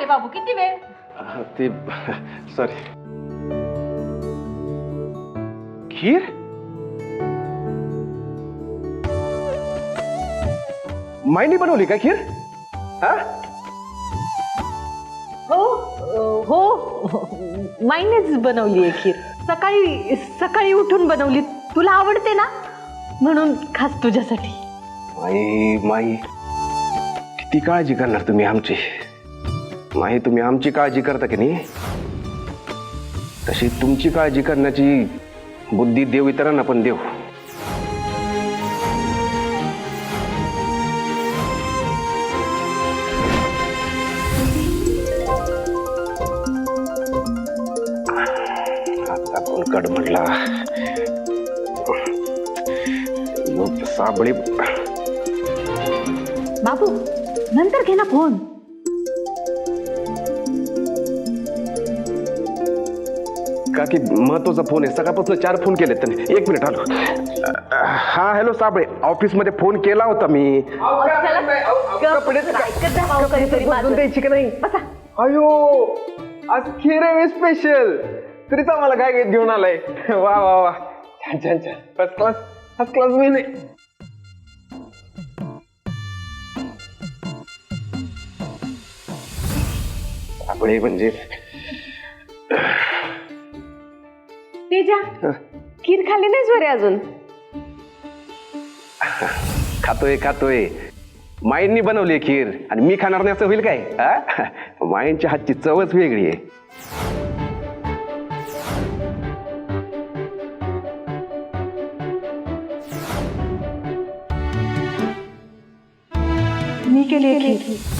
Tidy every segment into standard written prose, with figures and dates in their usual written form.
झाले बाबू, किती वेळ? ते सॉरी. खीर? माईनी बनवली का खीर? हा? हो हो, माईनेच बनवली आहे खीर. सकाळी सकाळी उठून बनवली. तुला आवडते ना, म्हणून खास तुझ्यासाठी. माई माई किती काळजी करणार तुम्ही आमची. माई तुम्ही आमची काळजी करता की नाही, तशी तुमची काळजी करण्याची बुद्धी देव इतरांना पण देव. आता कोण कड म्हणला साबळे. बाबू नंतर घे ना फोन. काकी महत्वाचा फोन आहे. सकाळपासून 4 फोन केले त्याने. 1 मिनिट आलो. हा हॅलो साबळे, ऑफिस मध्ये फोन केला होता मी. द्यायची का नाही? अयो आज खीर आहे स्पेशल. तरीच आम्हाला काय घेऊन आलाय. वा वा वा, छान छान छान, first class first class main आहे. साबळे म्हणजे तेजा, खीर खाल्ली नाहीस बरे अजून? खातोय खातोय. माईंनी बनवली खीर आणि मी खाणार नाही असं होईल काय? माईंच्या हातची चवच वेगळी आहे. मी केली आहे खीर.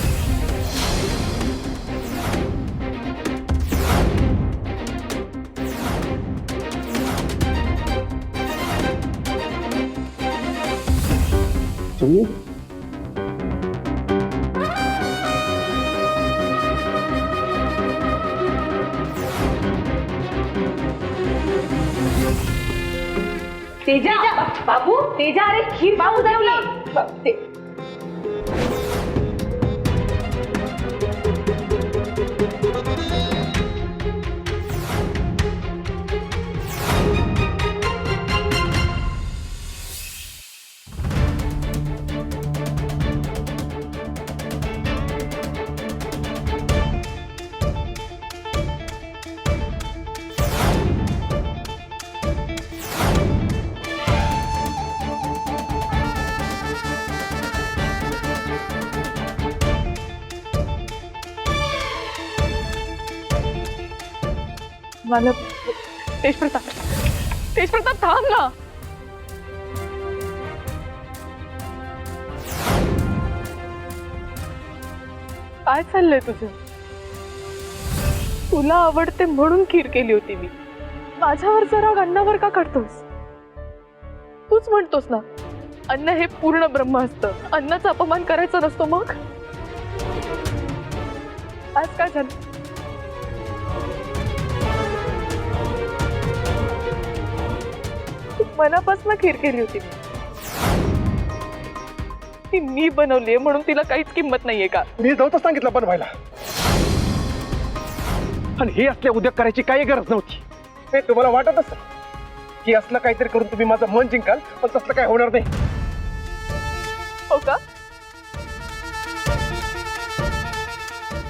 तुम्ही तेजा, बाबू तेजा, अरे खीर बाबू झाली. मला तेज प्रताप थांब ना. काय चाललंय तुझं? तुला आवडते म्हणून खीर केली होती मी. माझ्यावर जरा अन्नावर का काढतोस? तूच म्हणतोस ना, अन्न हे पूर्ण ब्रह्म असतं, अन्नाचा अपमान करायचा नसतो. मग आज काय झालं? मनापासून खीर केली होती ती मी बनवलीये म्हणून तिला काहीच किंमत नाहीये का? मी नव्हतं सांगितलं बनवायला. आणि हे असले उद्योग करायची काही गरज नव्हती. ते तुम्हाला वाटत असं की असलं काहीतरी करून तुम्ही माझं मन जिंकाल, पण तसलं काय होणार नाही. हो का?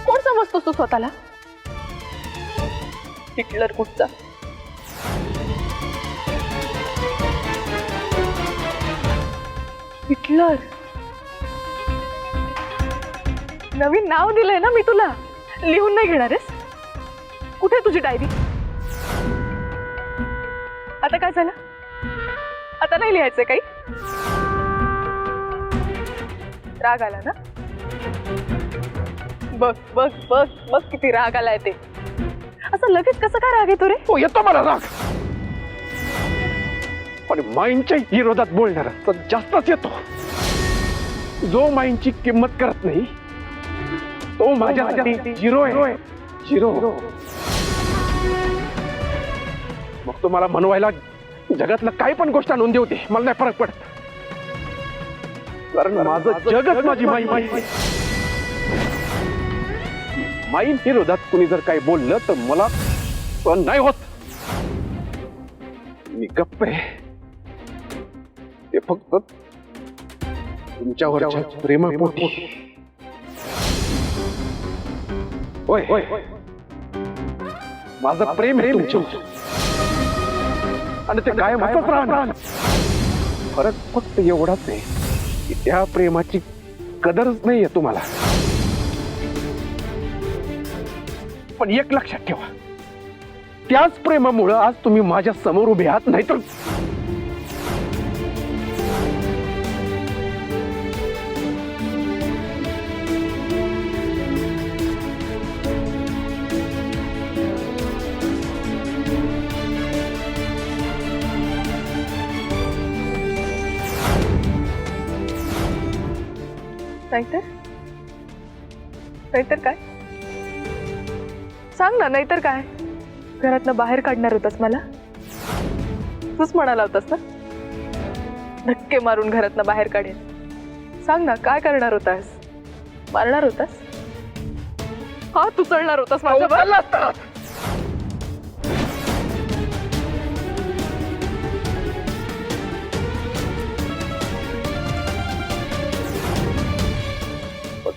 कोण समजतोस तू स्वतःला? हिटलर कुठचा? हिटलर? नवीन नाव दिलंय ना मी तुला. लिहून नाही घेणार आहेस? कुठे तुझी डायरी? आता काय झालं? आता नाही लिहायचंय काही? राग आला ना? बघ बघ बघ बघ किती राग आलाय ते. असं लगेच कसं काय राग येतो रे? हो येतो मला राग, पण माईंच्या विरोधात बोलणारा तर जास्तच येतो. जो माईंची किंमत करत नाही तो माझ्यासाठी झिरो आहे. झिरो. मग तो मला म्हणवायला जगातलं काही पण गोष्ट आणून देऊ दे, मला नाही फरक पडत. कारण माझं जगच माझी माई. माई माईन विरोधात कुणी जर काही बोललं तर मला सहन नाही होत. मी गप्प आहे ते फक्त तुमच्यावरच्या प्रेमापोटी. होय माझं प्रेम आहे तुमच्यावर आणि ते कायम असंच राहणार. फरक फक्त एवढाच आहे की त्या प्रेमाची कदरच नाहीये तुम्हाला. पण एक लक्षात ठेवा, त्याच प्रेमामुळं आज तुम्ही माझ्या समोर उभे आहात. नाहीतर नाहीतर काय सांग ना. नाहीतर काय घरातनं बाहेर काढणार होतास मला? तूच म्हणाला होतास ना धक्के मारून घरातनं बाहेर काढेल. सांग ना काय करणार होतास? मारणार होतास? हा तू चढणार होतास माझ्यावर?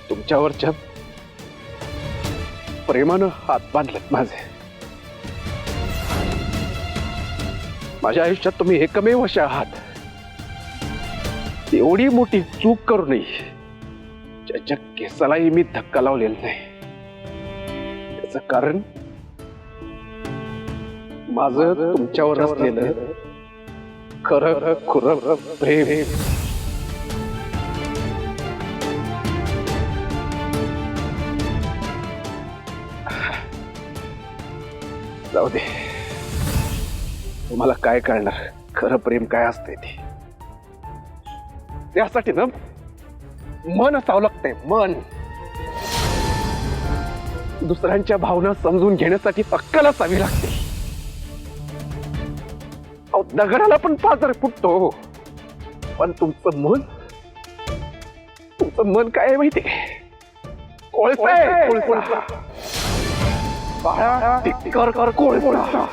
तुमच्यावरच्या प्रेमानं हात बांधलेत माझे. माझ्या आयुष्यात तुम्ही एकमेव असे आहात एवढी मोठी चूक करू नये ज्याच्या केसालाही मी धक्का लावलेला नाही. याचं कारण माझं तुमच्यावर असलेलं खरं खुरं प्रेम. जाऊ दे, तुम्हाला काय कळणार खरं प्रेम काय असते ते. त्यासाठी ना मन असावं लागतंय. मन दुसऱ्यांच्या भावना समजून घेण्यासाठी अक्कल असावी लागते. अहो, दगडाला पण पाझर फुटतो, पण तुमचं मन काय आहे माहिती? कोळसा आहे, कोळसा. कर कोळसा.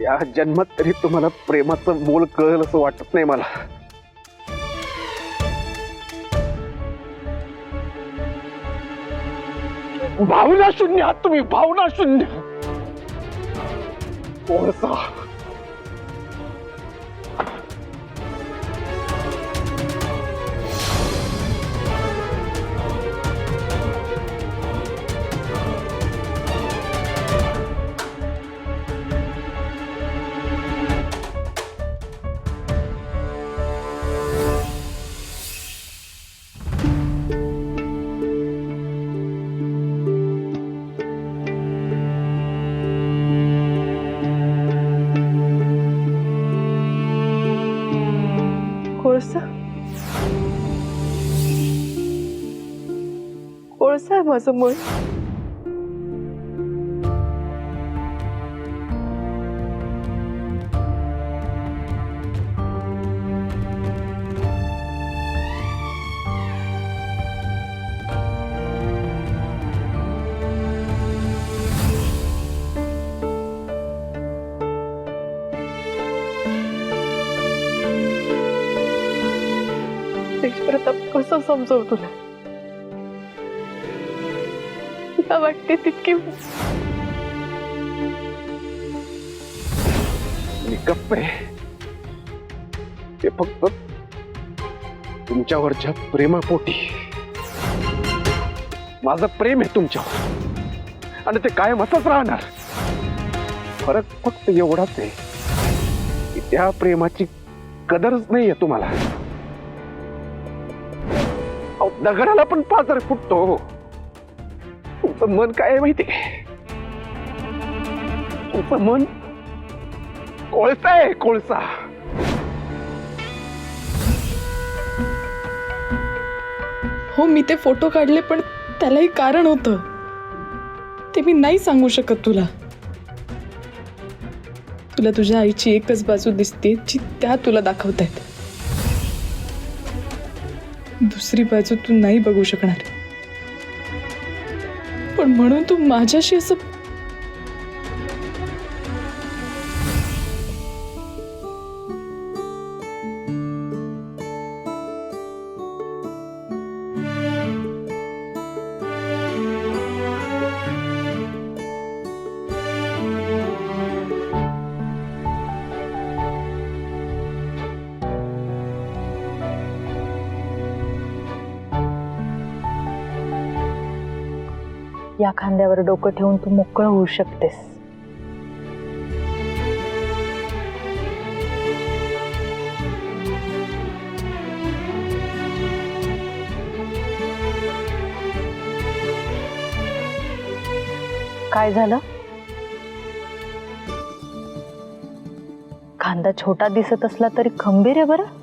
या जन्मात तरी तुम्हाला प्रेमाचं मोल कळेल असं वाटत नाही मला. भावना शून्य आहात तुम्ही, भावना शून्य. कोळसा. कोळसा कोळसा आहे माझं मन. प्रताप कसं समजव तुला? तुला वाटते तितकी मी गप्प आहे ते फक्त तुमच्यावरच्या प्रेमापोटी. माझं प्रेम आहे तुमच्यावर आणि ते कायम असंच राहणार. फरक फक्त एवढाच आहे की त्या प्रेमाची कदरच नाहीये तुम्हाला. दगडाला पण पाझर फुटतो. तुमचं मन काय आहे माहिती? तुमचं मन कोळसा आहे, कोळसा. हो मी ते फोटो काढले पण त्यालाही कारण होतं. ते मी नाही सांगू शकत तुला. तुला तुझ्या आईची एकच बाजू दिसते जी त्या तुला दाखवतायत. दुसरी बाजू तू नाही बघू शकणार, पण म्हणून तू माझ्याशी असं या खांद्यावर डोकं ठेवून तू मोकळं होऊ शकतेस. काय झालं? खांदा छोटा दिसत असला तरी खंबीर आहे बरं.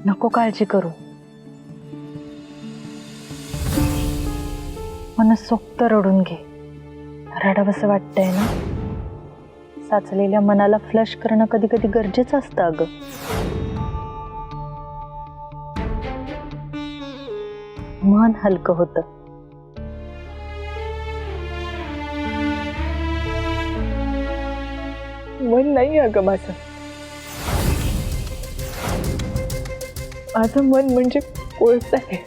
नको काळजी करू. मनसोक्त रडून घे. रडावंसं वाटतंय ना? साचलेल्या मनाला फ्लश करणं कधी कधी गरजेचं असतं अगं. मन हलकं होतं. मन नाही अगं माझं. माझं मन म्हणजे कोळसा आहे.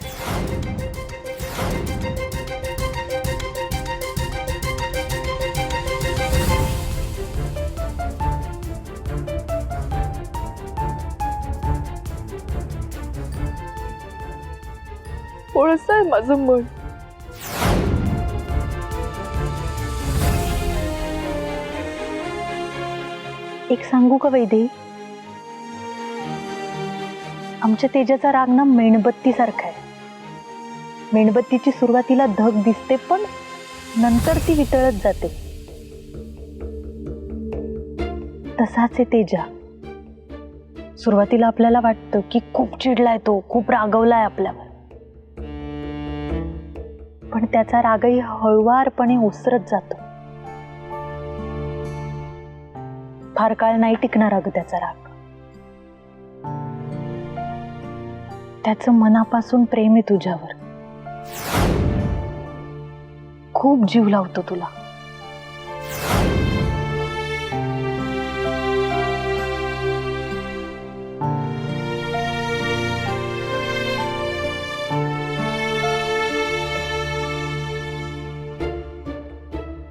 कोळसा आहे माझं मन. एक सांगू का वैदेही? आमच्या तेजाचा राग ना मेणबत्ती सारखा आहे. मेणबत्तीची सुरुवातीला धग दिसते, पण नंतर ती वितळत जाते. तसाच आहे तेजा. सुरुवातीला आपल्याला वाटतं की खूप चिडलाय तो, खूप रागवलाय आपल्यावर, पण त्याचा रागही हळुवारपणे ओसरत जातो. फार काळ नाही टिकणार अगं त्याचा राग. त्याचं मनापासून प्रेम आहे तुझ्यावर. खूप जीव लावतो तुला.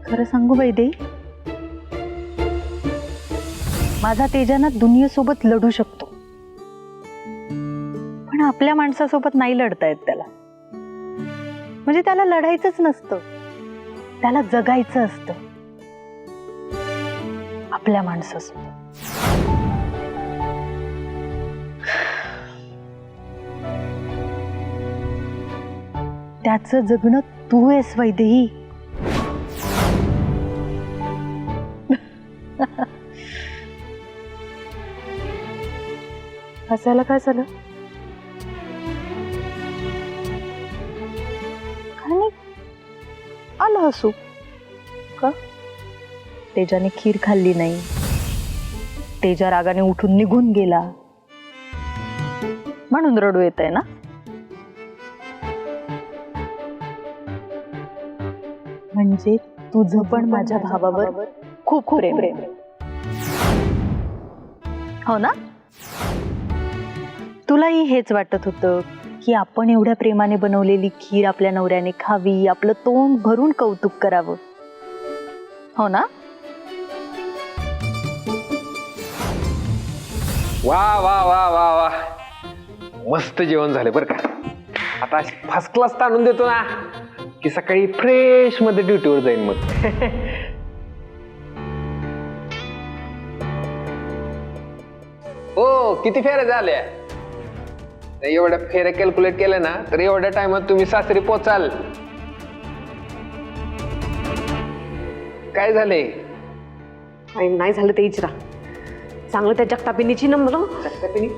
खरं सांगू वैदेही, माझा तेजाना दुनियेसोबत लढू शकतो, पण आपल्या माणसासोबत नाही लढता येत त्याला. म्हणजे त्याला लढायचंच नसतं, त्याला जगायचं असतं आपल्या माणसासोबत. त्याचं जगणं तू आहेस वैदेही. हसायला काय झालं? काय नाही, आलं हसू. का? तेजाने खीर खाल्ली नाही, तेजा रागाने उठून निघून गेला म्हणून रडू येत आहे ना? म्हणजे तुझं पण माझ्या भावावर खूप प्रेम आहे, हो ना? तुलाही हेच वाटत होतं की आपण एवढ्या प्रेमाने बनवलेली खीर आपल्या नवऱ्याने खावी, आपलं तोंड भरून कौतुक करावं, हो ना? वा वा वा वा वा, मस्त जेवण झालं बरं का. आता फर्स्ट क्लास ताणून देतो ना की सकाळी फ्रेश मध्ये ड्युटीवर जाईन मग. हो, किती फेऱ्या झाल्या? एवढ्या फेऱ्या कॅल्क्युलेट केल्या ना तर एवढ्या टाइमात तुम्ही सासरी पोचाल. काय झाले? काही नाही झालं ते इचरा. चांगलं त्या जगतापिनीची ना मला. जगतापिनी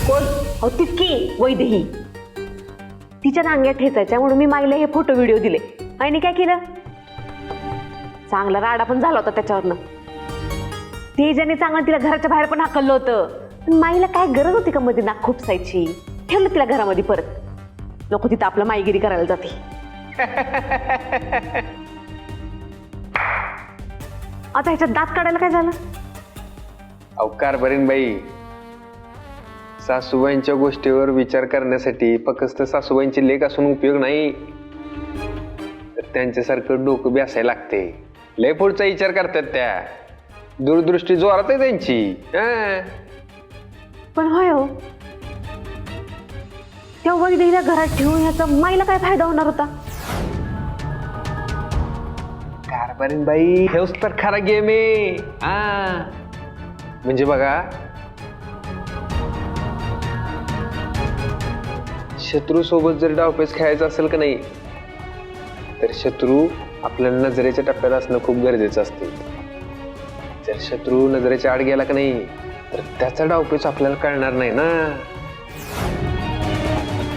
कोण? अहो तितकी वैदेही. तिच्या नांग्यात ठेचायच्या म्हणून मी माईला हे फोटो व्हिडिओ दिले. आईने काय केलं? चांगला राडा पण झाला होता त्याच्यावरनं. तेजाने चांगलं तिला घराच्या बाहेर पण हाकललं होतं. पण माईला काय गरज होती का मध्ये नाक खुपसायची? ठेवलं तिला घरामध्ये परत. नको तिथं आपलं माईगिरी करायला जाते. आता ह्याच्यात दात काढायला काय झालं? अवकार बरीन बाई, सासूबाईंच्या गोष्टीवर विचार करण्यासाठी फक्त सासूबाईंची लेक असून उपयोग नाही, तर त्यांच्यासारखं डोकं बी असायला लागते. लय पुढचा विचार करतात त्या. दूरदृष्टी जोरात आहे त्यांची. पण होय हो, त्या वैदेहीला घरात ठेवून ह्याचा माईला काय फायदा होणार होता? कारभारीन बाई, हेच तर खरा गेम आहे. म्हणजे बघा, शत्रू सोबत जर डावपेच खेळायचं असेल का नाही, तर शत्रू आपल्या नजरेच्या टप्प्यात असणं खूप गरजेचं असते. जर शत्रू नजरेच्या आड गेला का नाही, तर त्याचा डावपेच आपल्याला कळणार नाही ना.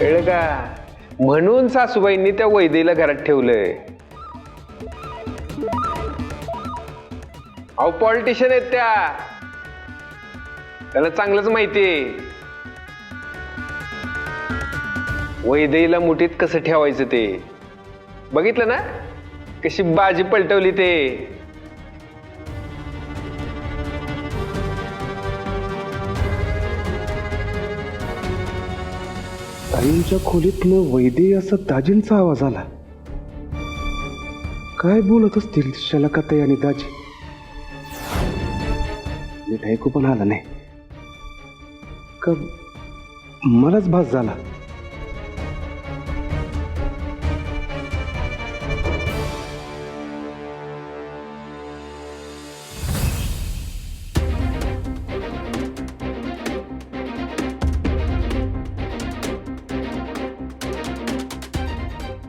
कळलं का? म्हणून सासूबाईंनी त्या वैदेहीला घरात ठेवलंय. अहो पॉलिटिशियन आहेत त्या, त्याला चांगलंच माहितीये वैदेहीला मुठीत कसं ठेवायचं ते. बघितलं ना कशी बाजी पलटवली ते. ताईंच्या खोलीतनं वैदेही असा दाजींचा आवाज आला. काय बोलत असतील शलाकाताई आणि दाजी? नीट ऐकू पण आला नाही का? मलाच भास झाला.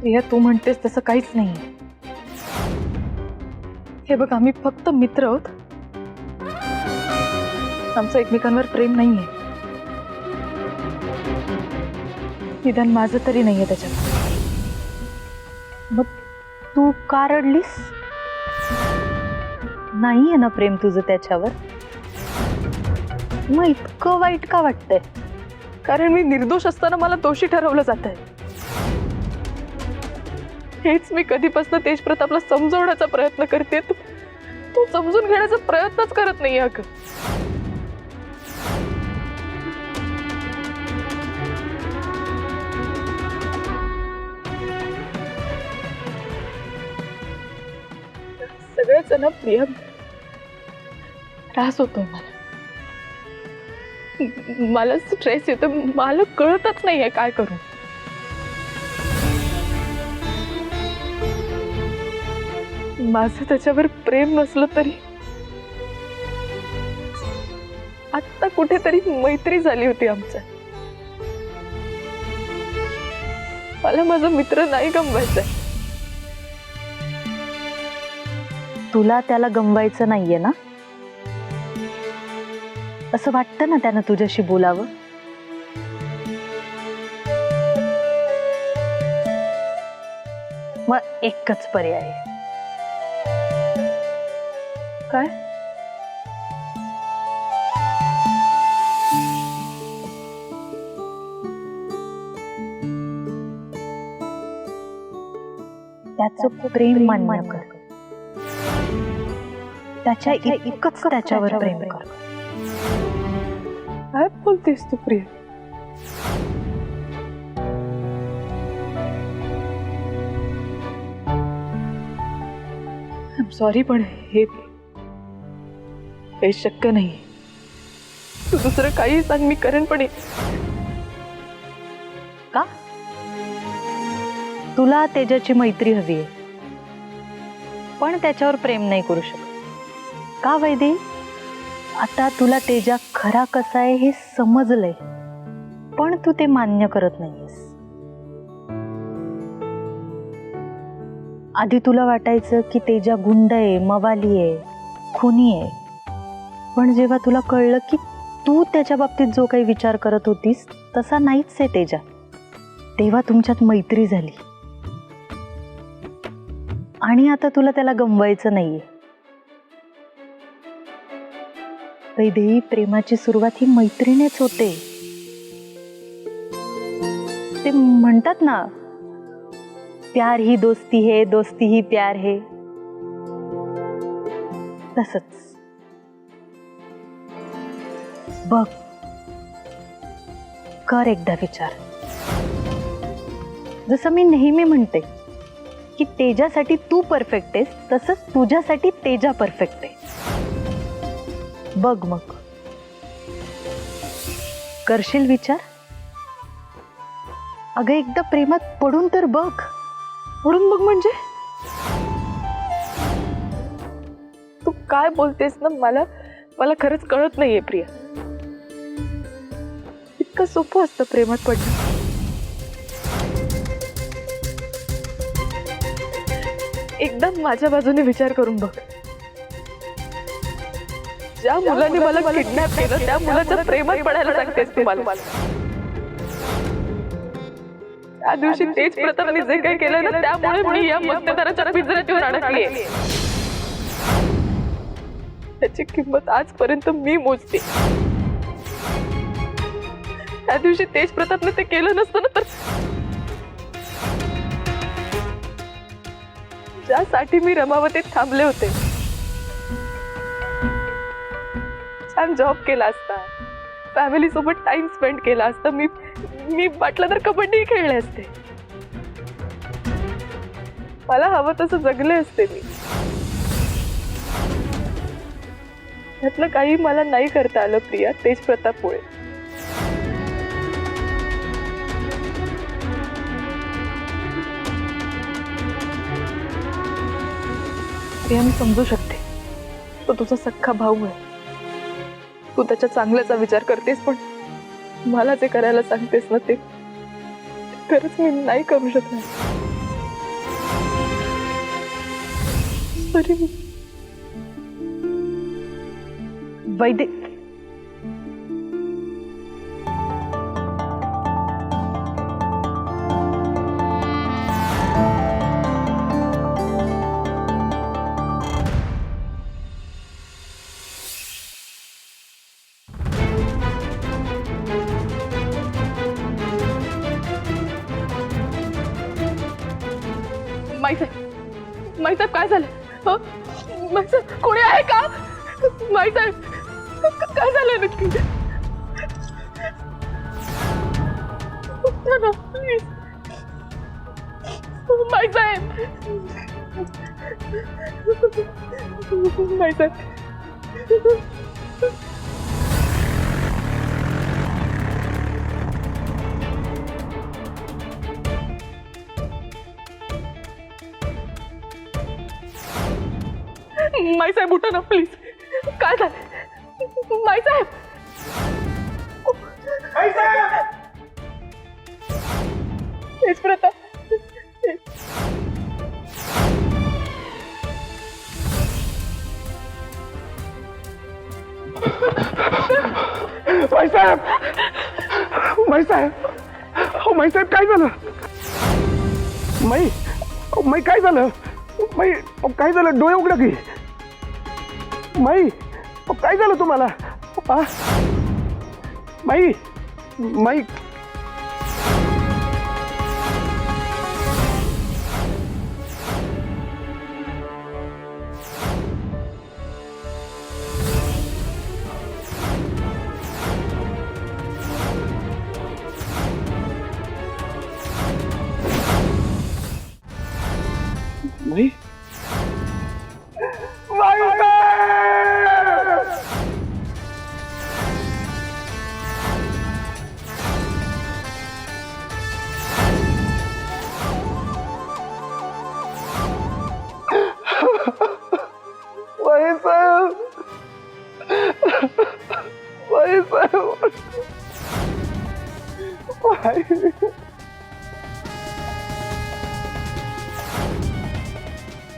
प्रिया, तू म्हणतेस तसं काहीच नाही. हे बघ, आम्ही फक्त मित्र आहोत. आमचं एकमेकांवर प्रेम नाहीये. निदान माझं तरी नाहीये त्याच्यात. मग तू का रडलीस? नाहीये ना प्रेम तुझं त्याच्यावर? मग इतकं वाईट का वाटतंय? कारण मी निर्दोष असताना मला दोषी ठरवलं जात आहे. हेच मी कधीपासून तेज प्रतापला समजवण्याचा प्रयत्न करते. तू समजून घेण्याचा प्रयत्नच करत नाही. अगं, सगळ्याच ना प्रिया, त्रास होतो मला स्ट्रेस येतो. मला कळतच नाहीये काय करू. माझं त्याच्यावर प्रेम नसलं तरी आत्ता कुठेतरी मैत्री झाली होती आमच्या. मला माझा मित्र नाही गमवायचा. तुला त्याला गमवायचं नाहीये ना? असं वाटतं ना त्यानं तुझ्याशी बोलावं. मग एकच पर्याय आहे. काय? त्याचं प्रेम मान्य कर. त्याच्या इतकंच त्याच्यावर प्रेम कर. काय बोलतेस तू प्रिया? सॉरी, पण हे शक्य नाही. तू दुसरं काही सांग, मी करेन. पण का? तुला तेजाची मैत्री हवी आहे, पण त्याच्यावर प्रेम नाही करू शकत का वैदे? आता तुला तेजा खरा कसा आहे हे समजलंय, पण तू ते मान्य करत नाहीयेस. आधी तुला वाटायचं की तेजा गुंड आहे, मवाली आहे, खुनी आहे. पण जेव्हा तुला कळलं की तू त्याच्या बाबतीत जो काही विचार करत होतीस तसा नाहीच आहे तेजा, तेव्हा तुमच्यात मैत्री झाली. आणि आता तुला त्याला गमवायचं नाहीये. वैदेही, प्रेमाची सुरुवात ही मैत्रीनेच होते. ते म्हणतात ना, प्यार ही दोस्ती है, दोस्ती ही प्यार है. तसंच बघ, कर एकदा विचार. जसं मी नेहमी म्हणते की तेजासाठी तू परफेक्ट आहेस, तसंच तुझ्यासाठी तेजा परफेक्ट आहे. बघ मग, करशील विचार? अगं एकदा प्रेमात पडून तर बघ. पडून बघ म्हणजे? तू काय बोलतेस ना, मला खरंच कळत नाहीये प्रिया. इतकं सोपं असतं प्रेमात पडणं? एकदा माझ्या बाजूने विचार करून बघ. ज्या मुलाने मला किडनॅप केलं त्या मुलाच्या प्रेमात पडायला सांगतेस तू मला. त्या दिवशी तेज प्रतापने जे काही केलं ना, त्यामुळे मी या मक्तेदाराच्या पिंजऱ्यात येऊन अडकली. त्याची किंमत आजपर्यंत मी मोजते. त्या दिवशी तेज प्रतापने ते केलं नसतं ना, तर ज्यासाठी मी रमावतीत थांबले होते, छान जॉब केला असता, फॅमिली सोबत टाइम स्पेंड केला असता, मी वाटलं तर कबड्डी खेळले असते, मला हवं तसं जगले असते मी. त्यातलं काही मला नाही करता आलं प्रिया, तेज प्रतापमुळे. प्रिया, मी समजू शकते, तो तुझा सख्खा भाऊ आहे, तू त्याच्या चांगल्याचा विचार करतेस, पण मला जे करायला सांगतेस ना, ते खरंच मी नाही करू शकणार. तरी वैदे, माईसाहेब काय झालं? माईसाहेब कोणी आहे का? माईसाहेब काय झालं नक्की? माईसाहेब, माईसाहेब, माईसाहेब उठा ना प्लीज. काय झालं? माईसाहेब, तेज प्रताप, माईसाहेब, माईसाहेब, हो माईसाहेब, काय झालं? माई काय झालं? माई काय झालं? डोळे उघडा की. माई काय झालं तुम्हाला? माई माई माई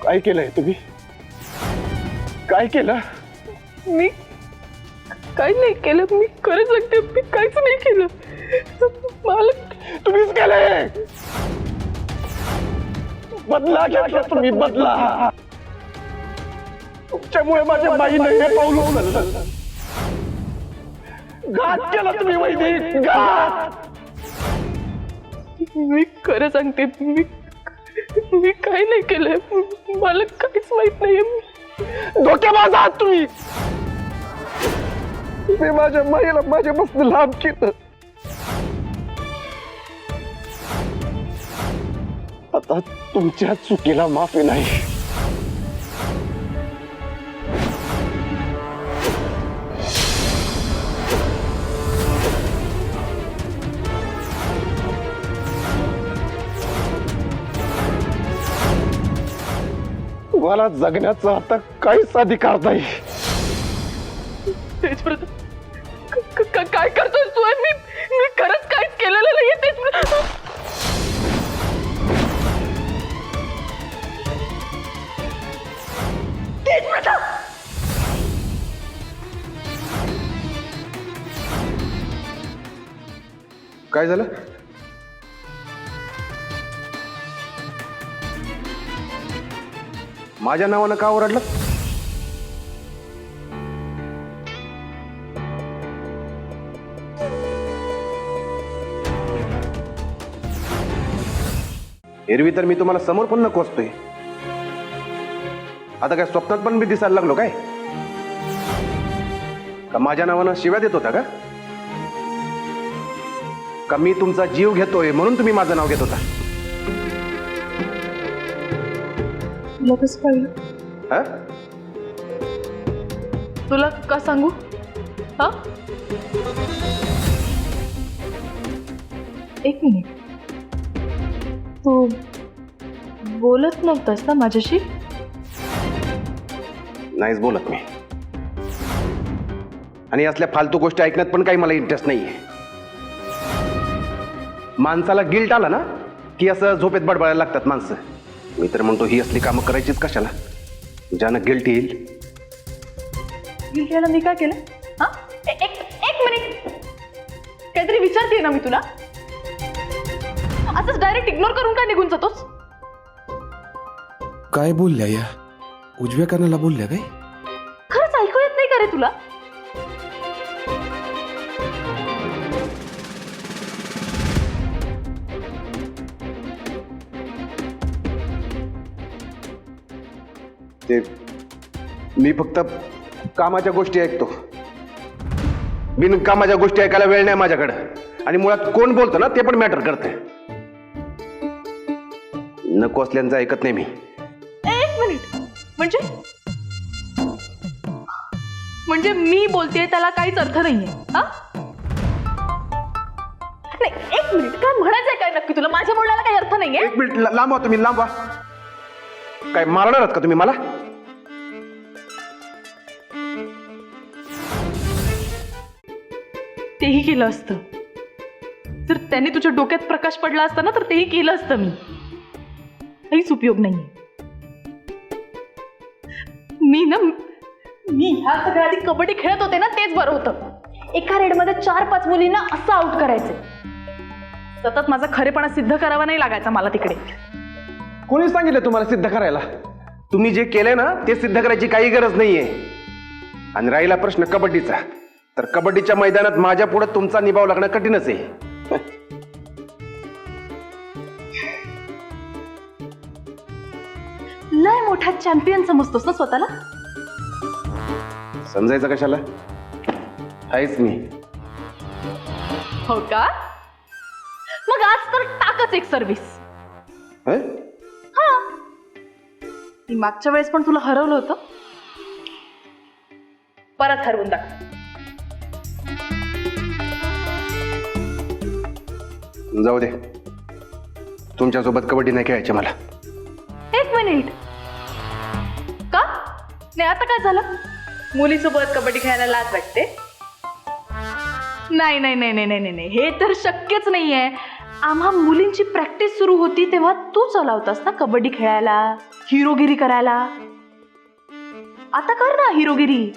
काय केलंय तुम्ही? काय केलं? मी काही नाही केलं. मी खरं सांगते, मी काहीच नाही केलं. मला तुम्हीच केलंय. बदला घेतला तुम्ही, बदला. तुमच्यामुळे माझ्या बाईने हे पाऊल उचललं. घात केला तुम्ही वैदिक, घात. मी खरं सांगते, मी काही नाही केलंय, मला काहीच माहित नाहीये. धोकेबाज आहात तुम्ही. तुम्ही माझ्या माईला माझ्यापासून लांब केलं. आता तुमच्या चुकीला माफी नाही. तुम्हाला जगण्याचा आता काहीच अधिकार नाही. तेजव्रत, काय करतोय तू? मी खरंच काहीच केलेलं नाहीये तेजव्रत. तेजव्रत, काय झालं? माझ्या नावानं का ओरडलं? एरवी तर मी तुम्हाला समोर पण नको असतोय, आता काय स्वप्नात पण मी दिसायला लागलो काय? का माझ्या नावानं शिव्या देत होता का? का मी तुमचा जीव घेतोय म्हणून तुम्ही माझं नाव घेत होता? तुला कसं कळलं? हा? तुला का सांगू? हा, एक मिनिट, तू बोलत नव्हतास ना माझ्याशी? नाहीच बोलत मी, आणि असल्या फालतू गोष्टी ऐकण्यात पण काही मला इंटरेस्ट नाहीये. माणसाला गिल्ट आला ना की असं झोपेत बडबडायला लागतात माणसं. मी तर म्हणतो ही असली कामं करायचीच कशाला, ज्यानं गिल्ट येईल. मी काय केलं? हा, एक मिनिट, काहीतरी विचारते ना मी तुला. असंच डायरेक्ट इग्नोर करून काय निघून जातोस? काय बोलल्या या? उजव्या कानाला बोलल्या काय? खरंच ऐकू येत नाही का रे तुला? ते मी फक्त कामाच्या गोष्टी ऐकतो. बिनकामाच्या गोष्टी ऐकायला वेळ नाही माझ्याकडे, आणि मुळात कोण बोलतो ना ते पण मॅटर करते. नको असल्यांचं ऐकत नाही मी. एक मिनिट, म्हणजे मी बोलतेय त्याला काहीच अर्थ नाहीये? हा, नाही, एक मिनिट, काय म्हणायचंय काय नक्की तुला? माझ्या बोलण्याला काही अर्थ नाहीये? एक मिनिट लांब व्हा तुम्ही, लांब व्हा. काय मारणार आहात का तुम्ही मला? तेही केलं असतं जर त्याने तुझ्या डोक्यात प्रकाश पडला असता ना, तर तेही केलं असतं मी. काहीच उपयोग नाहीये. मी ह्या सगळ्या आधी कबड्डी खेळत होते ना, तेच बरं होतं. एका रेडमध्ये 4-5 मुलींना असं आउट करायचे. सतत माझा खरेपणा सिद्ध करावा नाही लागायचा मला तिकडे. कोणी सांगितलं तुम्हाला सिद्ध करायला? तुम्ही जे केलंय ना ते सिद्ध करायची काही गरज नाहीये. आणि राहिला प्रश्न कबड्डीचा, तर कबड्डीच्या मैदानात माझ्या पुढे तुमचा निभाव लागणं कठीणच आहे. लय मोठा चॅम्पियन समजतोस ना स्वतःला? समजायचं कशाला? आहेच मी. हो का? मग आज तर टाकच एक सर्व्हिस. हं? हा, मी मागच्या वेळेस पण तुला हरवलं होतं, परत हरवून दाखव. जाऊ दे, तुमच्यासोबत कबड्डी नाही खेळायची मला. एक मिनिट, का नाही? आता काय झालं? मुलीसोबत कबड्डी खेळायला लाज वाटते? नाही नाही नाही नाही नाही नाही, हे तर शक्यच नाहीये. आम्हा मुलींची प्रॅक्टिस सुरू होती तेव्हा तू चलावतास ना कबड्डी खेळायला, हिरोगिरी करायला. आता कर ना हिरोगिरी.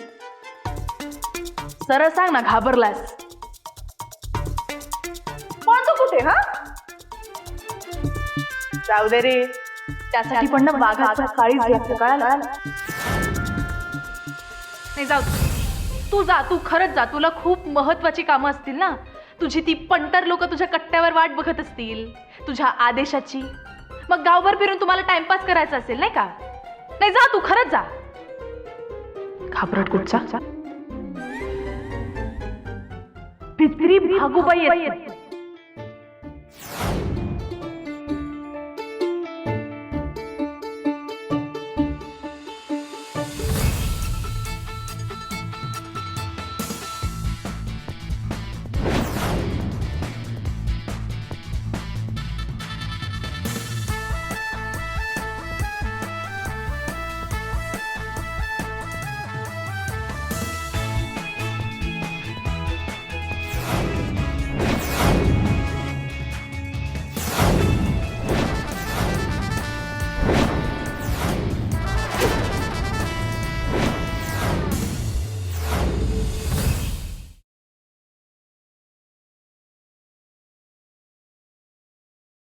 सरळ सांग ना, घाबरलास? पळतो कुठे? हा, जाऊ दे रे, त्यासाठी पण ना वाघाचा काळीच लागतो, कळालं? नाही, जाऊ दे. तू जा, तू खरंच जा. तुला खूप महत्वाची कामं असतील ना. तुझी ती पंटर लोक तुझ्या कट्ट्यावर वाट बघत असतील तुझ्या आदेशाची. मग गावभर फिरून तुम्हाला टाइमपास करायचा असेल नाही का? नाही, जा तू खरंच जा. घाबरट कुठचा भित्री भागूबाई आहेत.